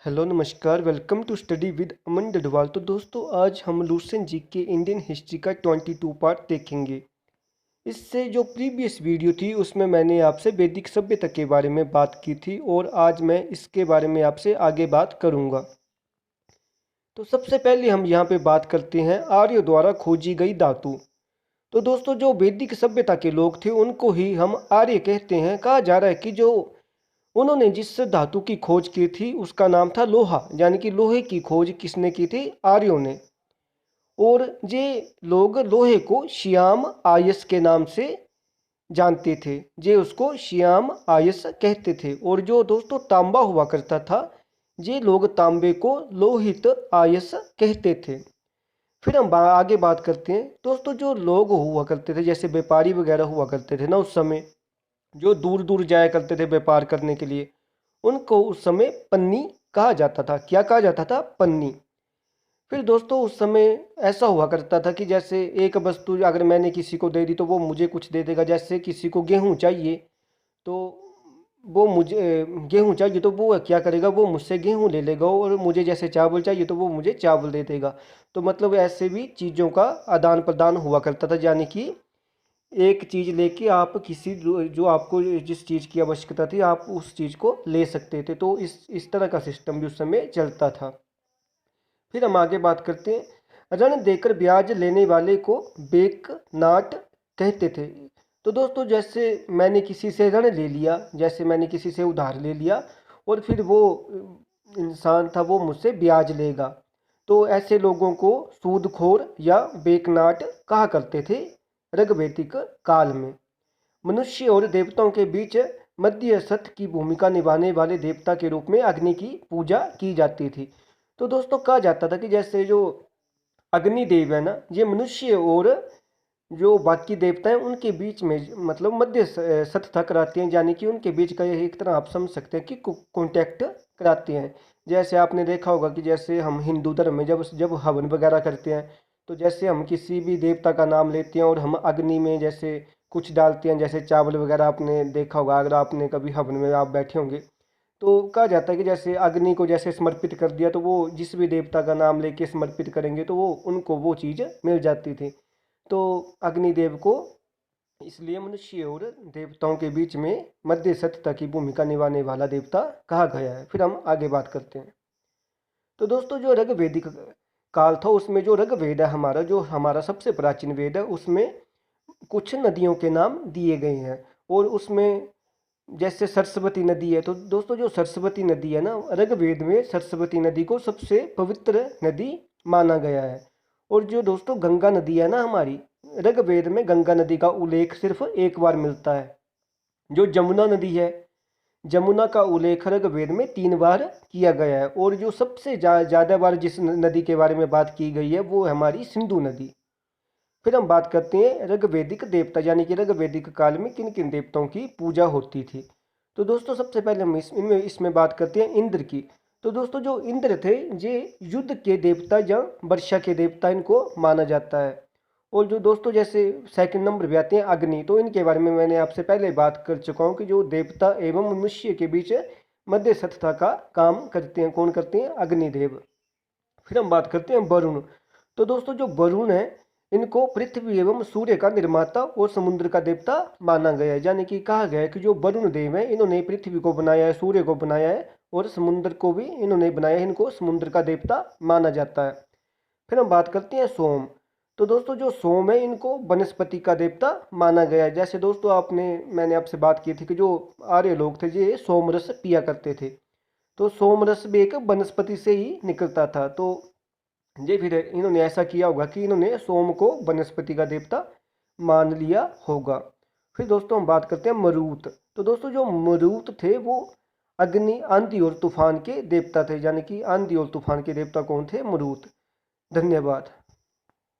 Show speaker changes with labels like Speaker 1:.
Speaker 1: Hello नमस्कार, welcome to study with अमन डडवाल। तो दोस्तों, आज हम लुसेंट जी के इंडियन हिस्ट्री का 22 पार्ट देखेंगे। इससे जो प्रीवियस वीडियो थी उसमें मैंने आपसे वैदिक सभ्यता के बारे में बात की थी और आज मैं इसके बारे में आपसे आगे बात करूंगा। तो सबसे पहले हम यहाँ पे बात करते हैं आर्यों द्वारा खोजी गई धातु। तो दोस्तों, जो वैदिक सभ्यता के लोग थे उनको ही हम आर्य कहते हैं। कहा जा रहा है कि जो उन्होंने जिस धातु की खोज की थी उसका नाम था लोहा, यानी कि लोहे की खोज किसने की थी? आर्यों ने। और ये लोग लोहे को श्याम आयस के नाम से जानते थे। ये उसको श्याम आयस कहते थे। और जो दोस्तों तांबा हुआ करता था, ये लोग तांबे को लोहित आयस कहते थे। फिर हम आगे बात करते हैं। दोस्तों, जो लोग हुआ करते थे, जैसे व्यापारी वगैरह हुआ करते थे ना उस समय, जो दूर दूर जाया करते थे व्यापार करने के लिए, उनको उस समय पन्नी कहा जाता था। क्या कहा जाता था? पन्नी। फिर दोस्तों, उस समय ऐसा हुआ करता था कि जैसे एक वस्तु अगर मैंने किसी को दे दी तो वो मुझे कुछ दे देगा। जैसे किसी को गेहूं चाहिए तो वो मुझे गेहूं चाहिए तो वो क्या करेगा? वो मुझसे गेहूं ले लेगा। और मुझे जैसे चावल चाहिए तो वो मुझे चावल दे देगा। तो मतलब ऐसे भी चीज़ों का आदान प्रदान हुआ करता था, यानी कि एक चीज़ लेके आप किसी जो आपको जिस चीज़ की आवश्यकता थी आप उस चीज़ को ले सकते थे। तो इस तरह का सिस्टम भी उस समय चलता था। फिर हम आगे बात करते हैं। ऋण देकर ब्याज लेने वाले को बेक नाट कहते थे। तो दोस्तों, जैसे मैंने किसी से ऋण ले लिया, जैसे मैंने किसी से उधार ले लिया और फिर वो इंसान था वो मुझसे ब्याज लेगा, तो ऐसे लोगों को सूदखोर या बेकनाट कहा करते थे ऋग्वैदिक काल में। मनुष्य और देवताओं के बीच मध्यस्थ की भूमिका निभाने वाले देवता के रूप में अग्नि की पूजा की जाती थी। तो दोस्तों, कहा जाता था कि जैसे जो अग्निदेव है ना, ये मनुष्य और जो बाकी देवता हैं उनके बीच में मतलब मध्यस्थता कराते हैं, यानी कि उनके बीच का एक तरह आप समझ सकते हैं कि कॉन्टैक्ट कराते हैं। जैसे आपने देखा होगा कि जैसे हम हिंदू धर्म में जब जब हवन वगैरह करते हैं, तो जैसे हम किसी भी देवता का नाम लेते हैं और हम अग्नि में जैसे कुछ डालते हैं, जैसे चावल वगैरह। आपने देखा होगा अगर आपने कभी हवन में आप बैठे होंगे, तो कहा जाता है कि जैसे अग्नि को जैसे समर्पित कर दिया तो वो जिस भी देवता का नाम लेके समर्पित करेंगे तो वो उनको वो चीज़ मिल जाती थी। तो अग्निदेव को इसलिए मनुष्य और देवताओं के बीच में मध्यस्थता की भूमिका निभाने वाला देवता कहा गया है। फिर हम आगे बात करते हैं। तो दोस्तों, जो ऋग्वैदिक काल था उसमें जो ऋग्वेद है हमारा, जो हमारा सबसे प्राचीन वेद है, उसमें कुछ नदियों के नाम दिए गए हैं। और उसमें जैसे सरस्वती नदी है, तो दोस्तों जो सरस्वती नदी है ना, ऋग्वेद में सरस्वती नदी को सबसे पवित्र नदी माना गया है। और जो दोस्तों गंगा नदी है ना हमारी, ऋग्वेद में गंगा नदी का उल्लेख सिर्फ एक बार मिलता है। जो जमुना नदी है, जमुना का उल्लेख ऋग्वेद में 3 बार किया गया है। और जो सबसे ज़्यादा बार जिस नदी के बारे में बात की गई है वो है हमारी सिंधु नदी। फिर हम बात करते हैं ऋग्वैदिक देवता, यानी कि ऋग्वैदिक काल में किन किन देवताओं की पूजा होती थी। तो दोस्तों, सबसे पहले हम इसमें बात करते हैं इंद्र की। तो दोस्तों, जो इंद्र थे ये युद्ध के देवता या वर्षा के देवता इनको माना जाता है। और जो दोस्तों जैसे सेकंड नंबर पे आते हैं अग्नि, तो इनके बारे में मैंने आपसे पहले बात कर चुका हूँ कि जो देवता एवं मनुष्य के बीच मध्यस्थता का काम करते हैं, कौन करते हैं? अग्निदेव। फिर हम बात करते हैं वरुण। तो दोस्तों, जो वरुण है इनको पृथ्वी एवं सूर्य का निर्माता और समुद्र का देवता माना गया है। यानी कि कहा गया है कि जो वरुण देव है इन्होंने पृथ्वी को बनाया है, सूर्य को बनाया है और समुद्र को भी इन्होंने बनाया है। इनको समुद्र का देवता माना जाता है। फिर हम बात करते हैं सोम। तो दोस्तों, जो सोम है इनको वनस्पति का देवता माना गया है। जैसे दोस्तों मैंने आपसे बात की थी कि जो आर्य लोग थे ये सोमरस पिया करते थे, तो सोमरस भी एक वनस्पति से ही निकलता था। तो ये फिर इन्होंने ऐसा किया होगा कि इन्होंने सोम को वनस्पति का देवता मान लिया होगा। फिर दोस्तों हम बात करते हैं मरूत। तो दोस्तों, जो मरूत थे वो अग्नि, आंधी और तूफान के देवता थे। यानी कि आंधी और तूफान के देवता कौन थे? मरूत। धन्यवाद।